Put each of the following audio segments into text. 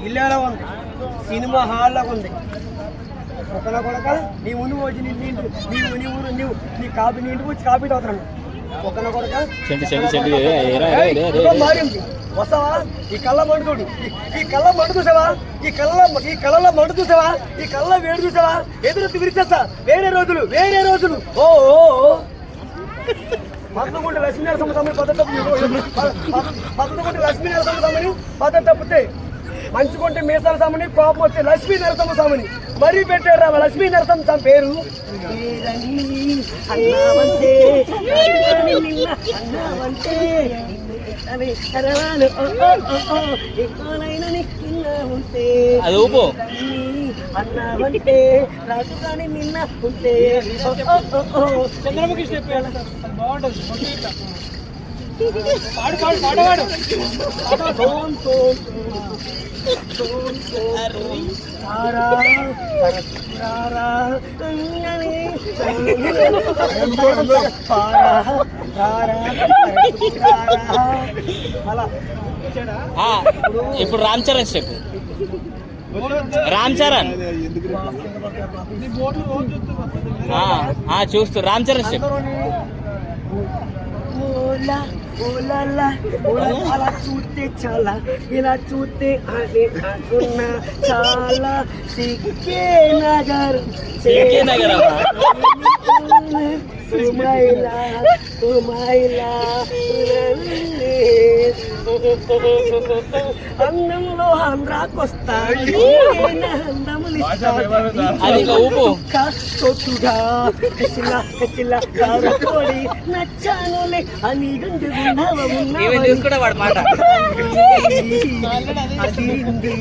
ఇల్లు ఉంది, సినిమా హాల్లో ఉంది. ఒకళ్ళ కొడక నీ ముందు వచ్చి నీ కాపీ నీ ఇంటికి వచ్చి కాపీ తాగుతాను. ఒకళ్ళ కొడక మారింది వస్తావా? ఈ కళ్ళ మండు చూడు, ఈ కళ్ళ మండు చూసావా? ఈ కళ్ళలో మండు చూసావా? ఈ కళ్ళ వేడి చూసావా? ఎదురు విరిచేస్తా. వేరే రోజులు ఓ పదకొండు లక్ష్మీనరసింహ స్వామి పదకొండు లక్ష్మీనరసింహ స్వామిని పద్ధతి తప్పితే మంచుకుంటే మీసాల స్వామిని, కోపం వస్తే లక్ష్మీ నరసింహ స్వామిని మరీ పెట్టారు. రా లక్ష్మీ నరసింహ స్వామి పేరు అది ఊపు అన్నావంటే రాజు కానీ నిన్న ఉంటే చంద్రముఖి స్టెప్ బాగుంటుంది. ఇప్పుడు రామ్ చరణ్ స్టెప్. రామ్ చరణ్ చూస్తూ రామ్ చరణ్ స్టెప్. అలా చూస్తే చాలా, ఇలా చూస్తే అదే అనుకున్నా చాలా. సిక్కే నగర్ అందంలో ఆంధ్రాకొస్తా చోటుగా నచ్చానులే అని అదిరింది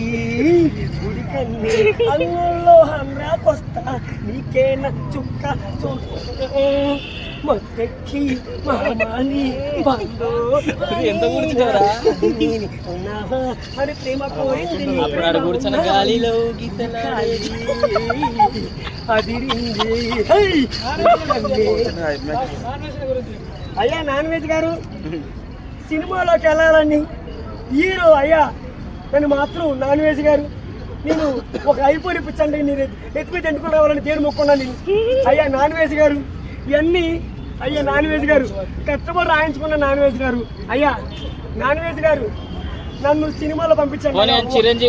గుడి కన్నీ. అందంలో ఆంధ్రాకొస్తా నీకేనా చుక్క చోటు మొత్తెక్కి మామాని బందో ఎంత కూర్చున్నారా అని ప్రేమ పోయింది. అప్పుడు కూర్చున్న గాలిలో అదిరింది. అయ్యా నాన్ వెజ్ గారు, సినిమాలోకి వెళ్ళాలని హీరో అయ్యా నన్ను మాత్రం నాన్ వెజ్ గారు నేను ఒక ఐఫోన్ ఇప్పించండి, నేను ఎత్తిపోయి తింటుకుని రావాలని పేరు మొక్కున్నాను నేను. అయ్యా నాన్ వెజ్ గారు ఇవన్నీ అయ్యా నాన్ వెజ్ గారు కష్టపడి రాయించుకున్న నాన్ వెజ్ గారు. అయ్యా నాన్ వెజ్ గారు నన్ను సినిమాలో పంపించండి.